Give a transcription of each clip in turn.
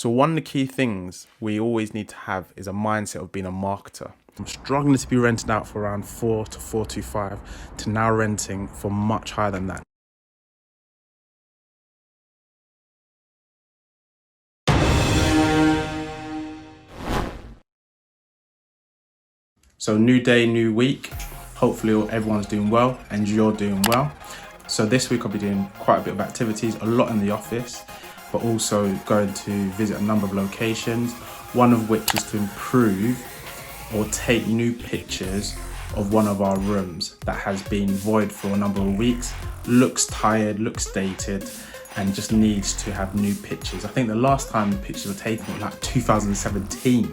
So one of the key things we always need to have is a mindset of being a marketer. I'm struggling to be rented out for around 4 to 425 to now renting for much higher than that. So new day, new week. Hopefully everyone's doing well and you're doing well. So this week I'll be doing quite a bit of activities, a lot in the office, but also going to visit a number of locations, one of which is to improve or take new pictures of one of our rooms that has been void for a number of weeks, looks tired, looks dated, and just needs to have new pictures. I think the last time the pictures were taken was like 2017,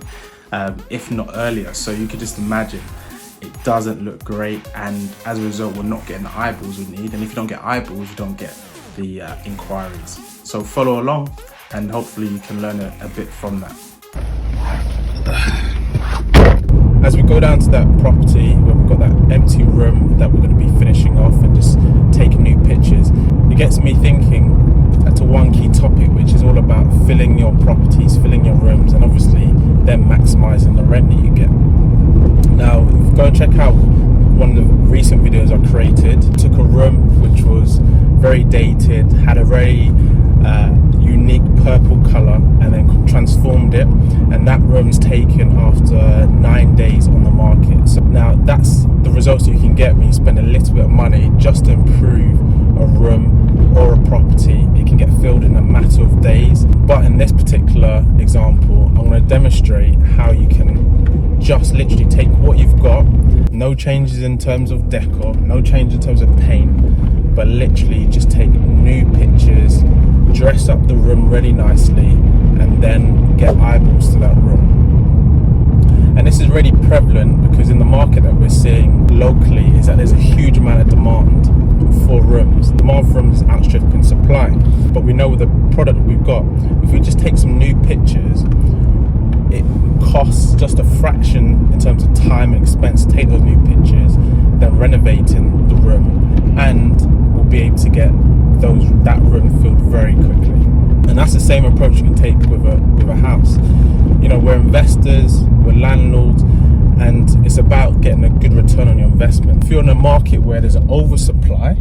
if not earlier. So you could just imagine it doesn't look great, and as a result we're not getting the eyeballs we need, and if you don't get eyeballs you don't get the inquiries. So follow along and hopefully you can learn a bit from that. As we go down to that property where we've got that empty room that we're going to be finishing off and just taking new pictures, it gets me thinking to one key topic, which is all about filling your properties, filling your rooms, and obviously then maximising the rent that you get. Now, if you go and check out one of the recent videos I created, took a room which was very dated, had a very unique purple colour, and then transformed it, and that room's taken after 9 days on the market. So now that's the results that you can get when you spend a little bit of money just to improve a room or a property. It can get filled in a matter of days. But in this particular example, I'm going to demonstrate how you can just literally take what you've got, no changes in terms of decor, no change in terms of paint, but literally just take new pictures, dress up the room really nicely, and then get eyeballs to that room. And this is really prevalent because in the market that we're seeing locally is that there's a huge amount of demand for rooms. Demand for rooms is outstripping supply. But we know with the product that we've got, if we just take some new pictures, it costs just a fraction in terms of time and expense to take those new pictures than renovating the room, and we'll be able to get that room filled very quickly. And that's the same approach you can take with a house. You know, we're investors, we're landlords, and it's about getting a good return on your investment. If you're in a market where there's an oversupply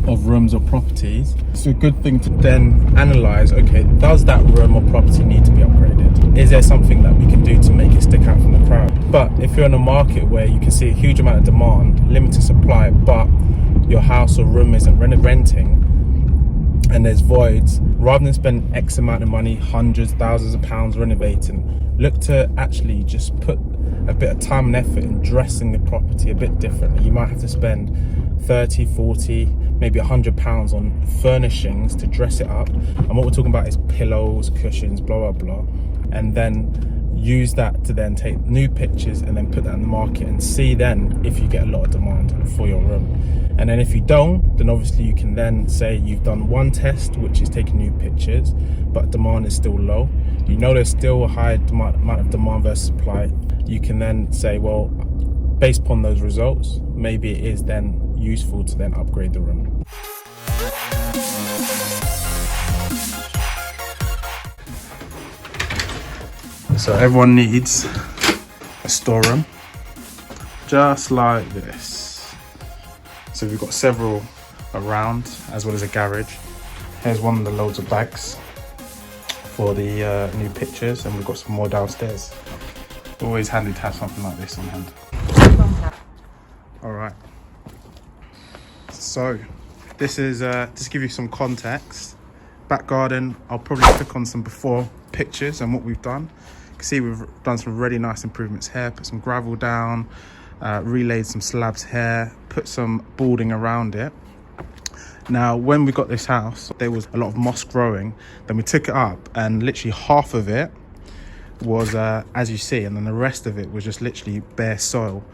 of rooms or properties, it's a good thing to then analyze, okay, does that room or property need to be upgraded? Is there something that we can do to make it stick out from the crowd? But if you're in a market where you can see a huge amount of demand, limited supply, but your house or room isn't renting and there's voids, rather than spend X amount of money, hundreds, thousands of pounds renovating, look to actually just put a bit of time and effort in dressing the property a bit differently. You might have to spend 30, 40, maybe £100 on furnishings to dress it up. And what we're talking about is pillows, cushions, blah, blah, blah. And then use that to then take new pictures and then put that in the market and see then if you get a lot of demand for your room. And then if you don't, then obviously you can then say you've done one test, which is taking new pictures, but demand is still low. You know there's still a high amount of demand versus supply. You can then say, well, based upon those results, maybe it is then useful to then upgrade the room. So everyone needs a storeroom, just like this. So we've got several around, as well as a garage. Here's one of the loads of bags for the new pictures, and we've got some more downstairs. Always handy to have something like this on hand. All right. So this is just to give you some context. Back garden, I'll probably click on some before pictures and what we've done. You can see we've done some really nice improvements here, put some gravel down, relaid some slabs here, put some boarding around it. Now, when we got this house, there was a lot of moss growing. Then we took it up and literally half of it was, as you see, and then the rest of it was just literally bare soil.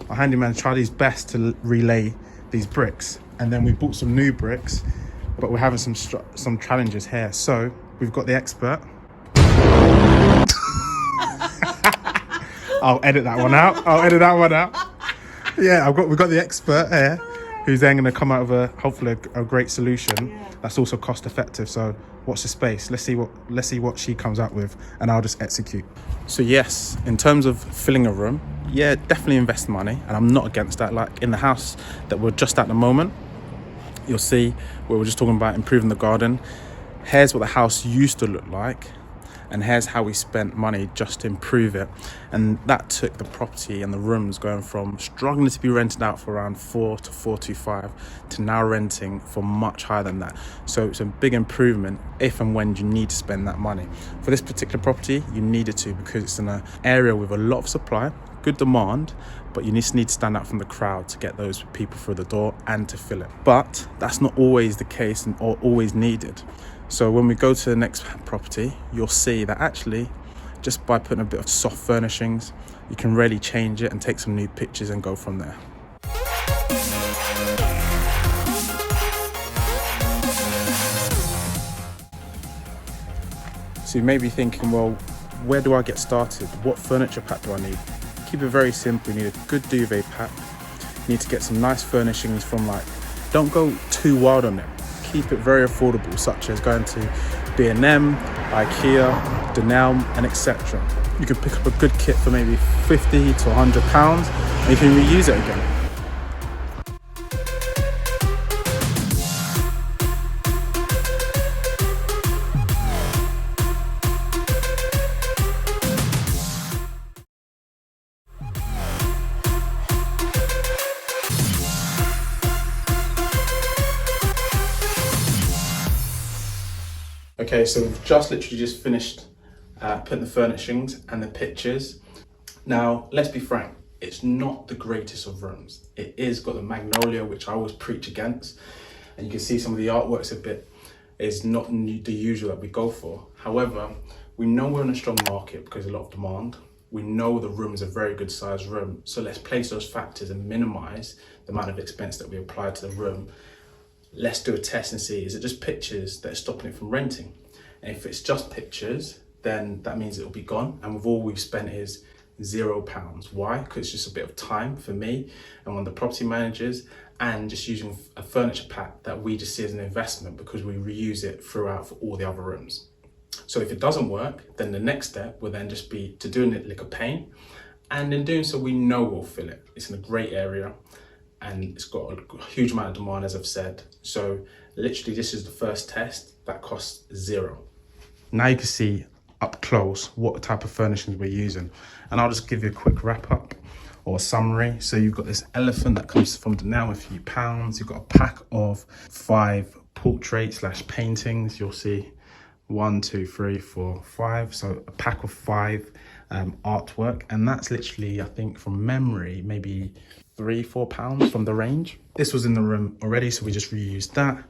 Our handyman tried his best to relay these bricks, and then we bought some new bricks, but we're having some challenges here. So we've got the expert. I'll edit that one out. Yeah, we've got the expert here. who's then going to come out with hopefully a great solution that's also cost effective. So watch the space. Let's see what she comes out with, and I'll just execute. So yes, in terms of filling a room, yeah, definitely invest money, and I'm not against that. Like in the house that we're just at the moment, you'll see where we're just talking about improving the garden. Here's what the house used to look like, and here's how we spent money just to improve it. And that took the property and the rooms going from struggling to be rented out for around 4 to 425 to now renting for much higher than that. So it's a big improvement if and when you need to spend that money. For this particular property, you needed to, because it's in an area with a lot of supply, good demand, but you just need to stand out from the crowd to get those people through the door and to fill it. But that's not always the case or always needed. So when we go to the next property, you'll see that actually just by putting a bit of soft furnishings, you can really change it and take some new pictures and go from there. So you may be thinking, well, where do I get started? What furniture pack do I need? Keep it very simple. You need a good duvet pack. You need to get some nice furnishings from, like, don't go too wild on it. Keep it very affordable, such as going to B&M, IKEA, Dwayne, and etc. You can pick up a good kit for maybe £50 to £100 and you can reuse it again. Okay, so we've literally finished putting the furnishings and the pictures. Now, let's be frank, it's not the greatest of rooms. It is got the magnolia, which I always preach against. And you can see some of the artwork's is not the usual that we go for. However, we know we're in a strong market because there's a lot of demand. We know the room is a very good sized room. So let's place those factors and minimize the amount of expense that we apply to the room. Let's do a test and see, is it just pictures that are stopping it from renting? And if it's just pictures, then that means it'll be gone. And with all we've spent is £0. Why? Because it's just a bit of time for me and one of the property managers, and just using a furniture pack that we just see as an investment because we reuse it throughout for all the other rooms. So if it doesn't work, then the next step will then just be to do a lick of paint. And in doing so, we know we'll fill it. It's in a great area, and it's got a huge amount of demand, as I've said. So literally this is the first test that costs £0. Now you can see up close what type of furnishings we're using. And I'll just give you a quick wrap up or summary. So you've got this elephant that comes from Dwayne, a few pounds. You've got a pack of 5 portraits / paintings. You'll see 1, 2, 3, 4, 5. So a pack of 5 artwork. And that's literally, I think from memory, maybe £3-4 from the range. This was in the room already, so we just reused that.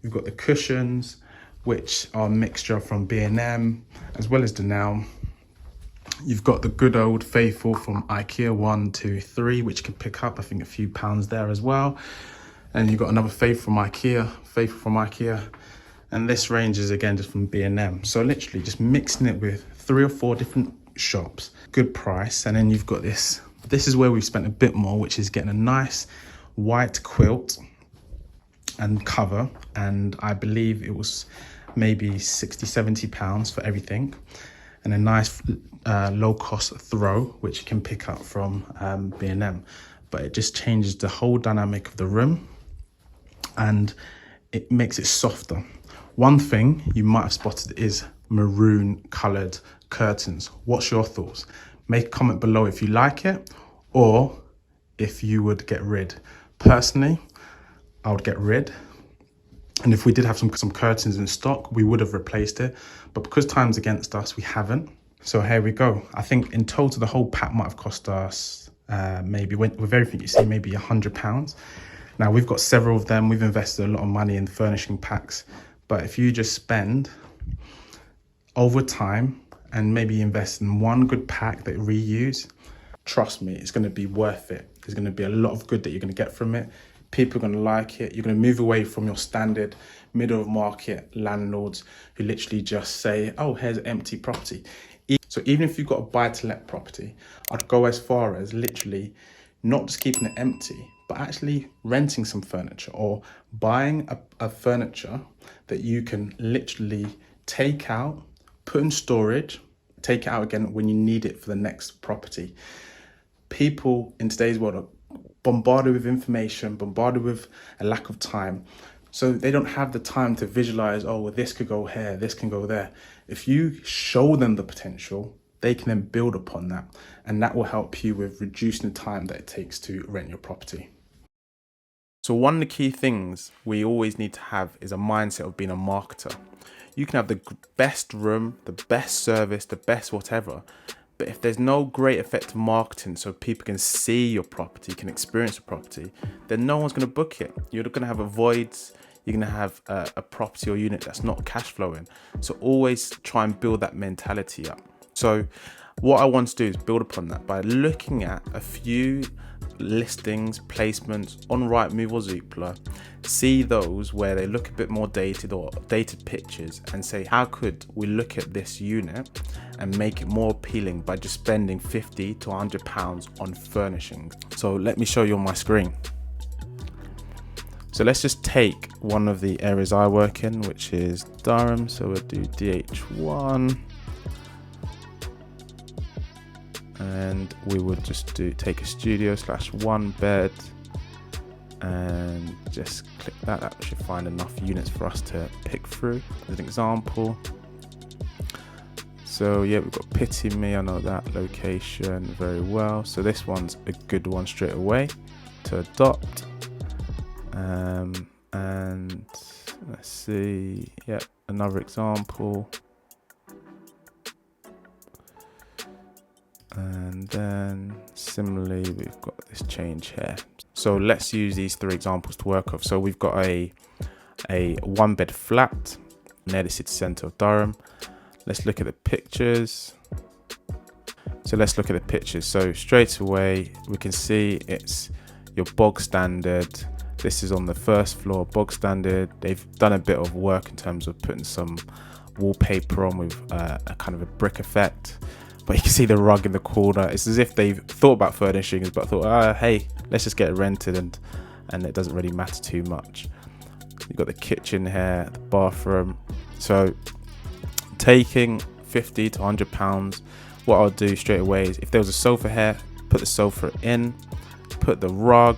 You've got the cushions, which are a mixture from B&M as well as Dwayne. You've got the good old faithful from IKEA 1, 2, 3, which can pick up, I think, a few pounds there as well. And you've got another faithful from IKEA. And this range is again just from B&M. So literally just mixing it with 3 or 4 different shops, good price. And then you've got this. This is where we've spent a bit more, which is getting a nice white quilt and cover. And I believe it was maybe £60-70 for everything. And a nice low cost throw, which you can pick up from B&M. But it just changes the whole dynamic of the room and it makes it softer. One thing you might have spotted is maroon coloured curtains. What's your thoughts? Make a comment below if you like it or if you would get rid. Personally, I would get rid. And if we did have some curtains in stock, we would have replaced it. But because time's against us, we haven't. So here we go. I think in total, the whole pack might have cost us maybe, with everything you see, maybe £100. Now we've got several of them. We've invested a lot of money in furnishing packs. But if you just spend over time and maybe invest in one good pack that you reuse, trust me, it's going to be worth it. There's going to be a lot of good that you're going to get from it. People are going to like it. You're going to move away from your standard middle of market landlords who literally just say, oh, here's an empty property. So even if you've got a buy to let property, I'd go as far as literally not just keeping it empty, but actually renting some furniture or buying a furniture that you can literally take out, put in storage, take it out again when you need it for the next property. People in today's world are bombarded with information, bombarded with a lack of time. So they don't have the time to visualize, oh, well, this could go here, this can go there. If you show them the potential, they can then build upon that. And that will help you with reducing the time that it takes to rent your property. So one of the key things we always need to have is a mindset of being a marketer. You can have the best room, the best service, the best whatever, but if there's no great effective marketing so people can see your property, can experience the property, then no one's going to book it. You're going to have voids. You're going to have a property or unit that's not cash flowing. So always try and build that mentality up. So what I want to do is build upon that by looking at a few listings, placements on Rightmove or Zoopla, see those where they look a bit more dated or dated pictures and say, how could we look at this unit and make it more appealing by just spending 50 to 100 pounds on furnishings. So let me show you on my screen. So let's just take one of the areas I work in, which is Durham. So we'll do DH1. And we would just take a studio / 1 bed and just click that. That should find enough units for us to pick through as an example. So yeah, we've got Pity Me, I know that location very well. So this one's a good one straight away to adopt. And let's see, yeah, another example. And then similarly, we've got this change here. So let's use these 3 examples to work off. So we've got a 1-bed flat near the city centre of Durham. Let's look at the pictures. So straight away, we can see it's your bog standard. This is on the first floor, bog standard. They've done a bit of work in terms of putting some wallpaper on with a kind of a brick effect. But you can see the rug in the corner. It's as if they've thought about furnishings, but thought, hey, let's just get it rented, and it doesn't really matter too much. You've got the kitchen here, the bathroom. So taking 50 to 100 pounds, what I'll do straight away is if there was a sofa here, put the sofa in, put the rug,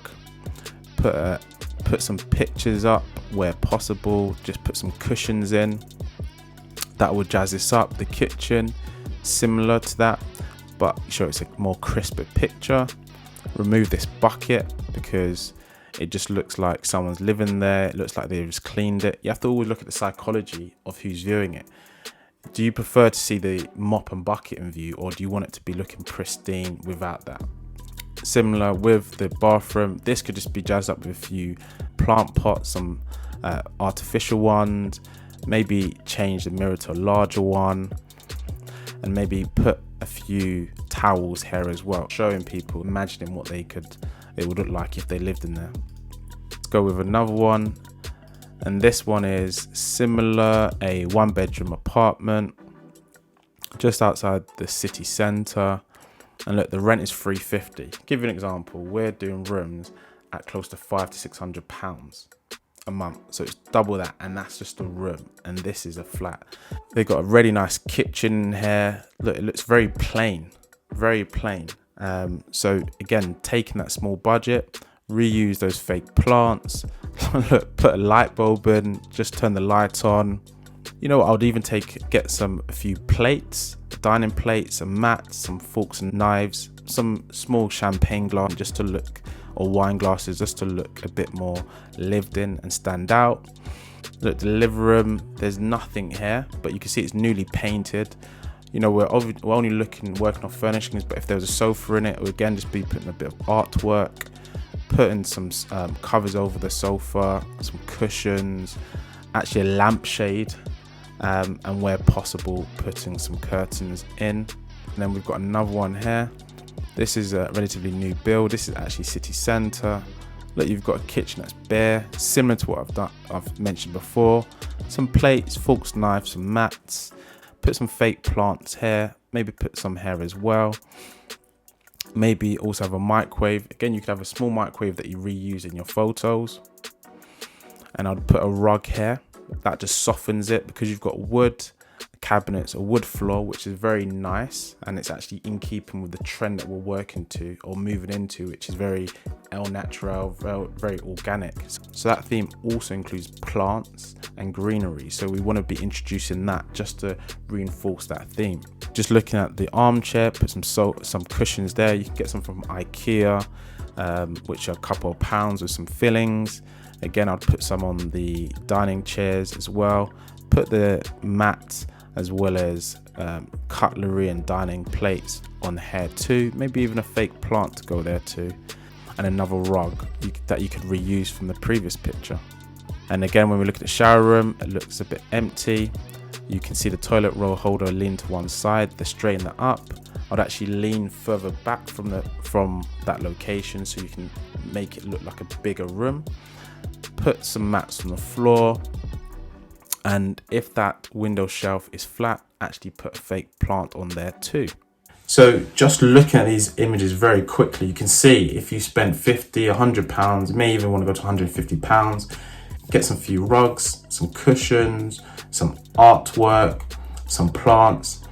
put some pictures up where possible, just put some cushions in. That will jazz this up. The kitchen, similar to that, but show it's a more crisper picture. Remove this bucket because it just looks like someone's living there. It looks like they've just cleaned it. You have to always look at the psychology of who's viewing it. Do you prefer to see the mop and bucket in view, or do you want it to be looking pristine without that? Similar with the bathroom, this could just be jazzed up with a few plant pots, some artificial ones, maybe change the mirror to a larger one, and maybe put a few towels here as well, showing people, imagining what it would look like if they lived in there. Let's go with another one, and this one is similar, a 1-bedroom apartment just outside the city centre. And look, the rent is £350. Give you an example, we're doing rooms at close to £500 to £600 a month, so it's double that, and that's just a room, and this is a flat. They've got a really nice kitchen here. Look, it looks very plain. So again, taking that small budget, reuse those fake plants. Look, put a light bulb in, just turn the light on. You know what, I would even get a few plates, dining plates, some mats, some forks and knives, some small champagne glass just to look, or wine glasses just to look a bit more lived in and stand out. Look, the living room, there's nothing here, but you can see it's newly painted. You know, we're only working on furnishings, but if there was a sofa in it, we'd again just be putting a bit of artwork, putting some covers over the sofa, some cushions, actually a lampshade, and where possible, putting some curtains in. And then we've got another one here. This is a relatively new build. This is actually city centre. Look, you've got a kitchen that's bare, similar to what I've mentioned before. Some plates, forks, knives, some mats. Put some fake plants here, maybe put some here as well. Maybe also have a microwave. Again, you could have a small microwave that you reuse in your photos. And I'd put a rug here that just softens it, because you've got wood cabinets, a wood floor, which is very nice, and it's actually in keeping with the trend that we're working to or moving into, which is very el natural, very organic. So that theme also includes plants and greenery, so we want to be introducing that just to reinforce that theme. Just looking at the armchair, put some cushions there. You can get some from IKEA, which are a couple of pounds with some fillings. Again, I'd put some on the dining chairs as well. Put the mat as well as cutlery and dining plates on here too. Maybe even a fake plant to go there too. And another rug that you could reuse from the previous picture. And again, when we look at the shower room, it looks a bit empty. You can see the toilet roll holder lean to one side. They straighten that up. I'd actually lean further back from that location so you can make it look like a bigger room. Put some mats on the floor. And if that window shelf is flat, actually put a fake plant on there too. So just looking at these images very quickly, you can see if you spent 50, 100 pounds, you may even want to go to 150 pounds, get some few rugs, some cushions, some artwork, some plants,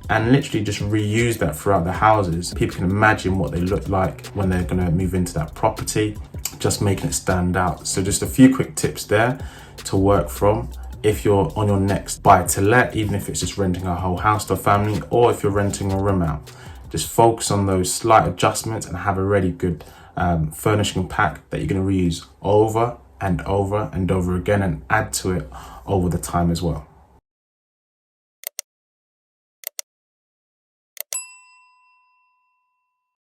and literally just reuse that throughout the houses. People can imagine what they look like when they're going to move into that property, just making it stand out. So just a few quick tips there to work from if you're on your next buy to let, even if it's just renting a whole house to a family, or if you're renting a room out. Just focus on those slight adjustments and have a really good furnishing pack that you're going to reuse over and over and over again, and add to it over the time as well.